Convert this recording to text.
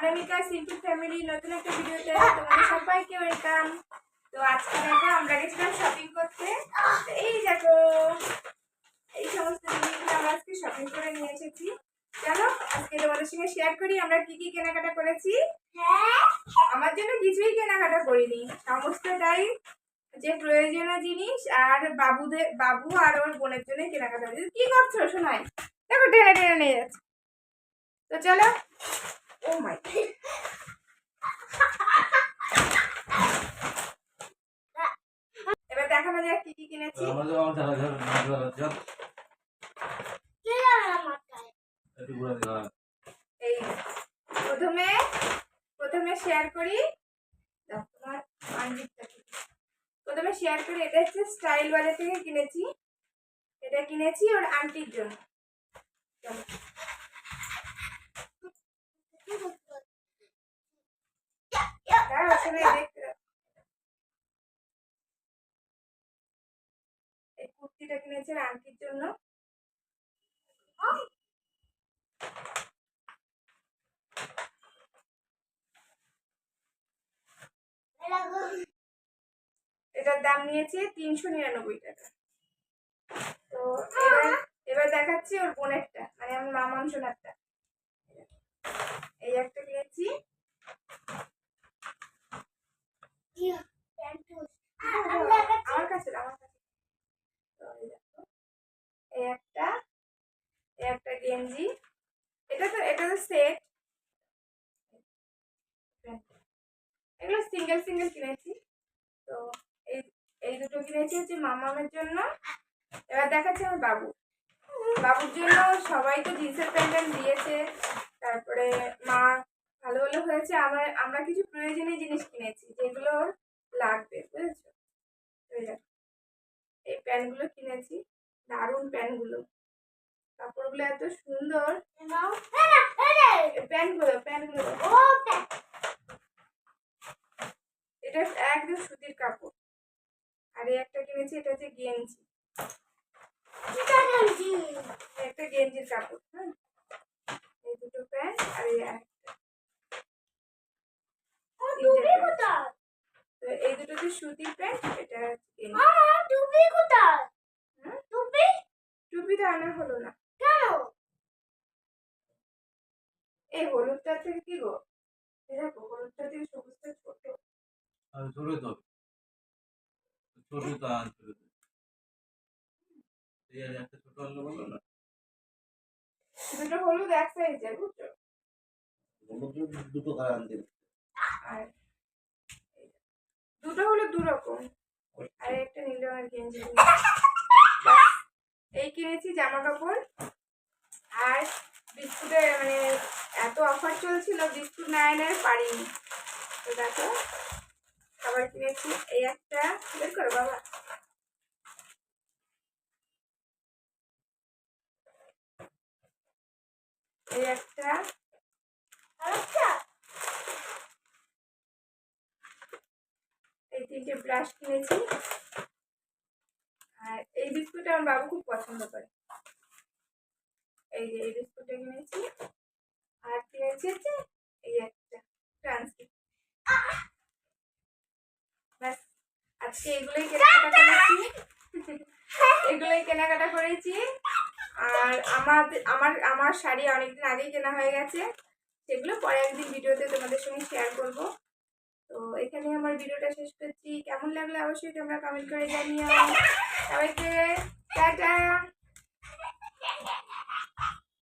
অনামিকা simple family নতুন একটা ভিডিওতে তোমাদের সবাইকে ওয়েলকাম। তো আজকে দেখো আমরা গেছিলাম শপিং করতে। এই দেখো এই সমস্ত জিনিসগুলো আমরা আজকে শপিং করে নিয়ে এসেছি। চলো আজকে তোমাদের সঙ্গে শেয়ার করি আমরা কি কি কেনাকাটা করেছি। আমার জন্য কিছুই কেনাকাটা করিনি, সমস্তটাই যে প্রয়োজনীয় জিনিস আর বাবু আর ওর বোনের জন্য কেনাকাটা করেছি। কি করছো শোনাই? দেখো টেনে টেনে নিয়ে যাচ্ছে। তো চলো। ও মাই এবার দেখানো যাক কি কি কিনেছি। এই প্রথমে শেয়ার করি, প্রথমে শেয়ার করি। এটা হচ্ছে স্টাইল বাজার থেকে কিনেছি, এটা কিনেছি ওর আন্টির জন্য। এই কুর্তিটা কিনেছি ওর আন্টির জন্য। এটার দাম নিয়েছে 399 টাকা। তো এবার দেখাচ্ছি ওর বোনেরটা, মানে আমি মামাম সোনারটা। এই একটা কিনেছি, আমার কাছে এই একটা গেঞ্জি। এটা তো সেট, এগুলো সিঙ্গেল সিঙ্গেল কিনেছি। তো এই দুটো কিনেছি হচ্ছে মামামের জন্য। এবার দেখাচ্ছি আমার বাবুর জন্য। সবাই তো জিন্সের প্যান্ট দিয়েছে, তারপরে মা ভালো ভালো হয়েছে। আমরা কিছু প্রয়োজনীয় জিনিস কিনেছি যেগুলো লাগবে, বুঝেছো? এই প্যান্টগুলো কিনেছি, দারুণ প্যান্টগুলো, কাপড়গুলো এত সুন্দর। প্যান্টগুলো এটা একদম সুতির কাপড়। আর এই একটা কিনেছি, এটা হচ্ছে গেঞ্জি, একটা গেঞ্জির কাপড়। হ্যাঁ, এই দুটো প্যান্ট আর এই এই দুটো হচ্ছে সুতির প্যান্ট, এটা টুপি তো আনা হলো না। এই হলুদটা থেকে কি গো? দেখো হলুদটা থেকে সবুজটা ছোট। দুটো হলুদ এক সাইজে, বুঝছো? আর দুটো হলুদ দু রকম। আর একটা নীল রঙের গেঞ্জি। এই কিনেছি জামা কাপড়। আর বিস্কুটের মানে এত অফার চলছিল, বিস্কুট না এনে পারিনি। তো দেখো আবার কিনেছি এই একটা, বের করো বাবা। এই একটা, এই তিনটে ব্রাশ কিনেছি। আর এই বিস্কুটটা আমার বাবু খুব পছন্দ করে, এই যে এই বিস্কুটটা কিনেছি। আর কিনেছি হচ্ছে এই একটা ক্রাঞ্চি। ব্যাস, আজকে এগুলোই কেনাকাটা করেছি। আর আমার শাড়ি অনেকদিন আগেই কেনা হয়ে গেছে, সেগুলো পরে একদিন ভিডিওতে তোমাদের সঙ্গে শেয়ার করব। তো এখানে আমার ভিডিওটা শেষ করছি। কেমন লাগলো অবশ্যই তোমরা কমেন্ট করে জানিও। সবাইকে টাটা।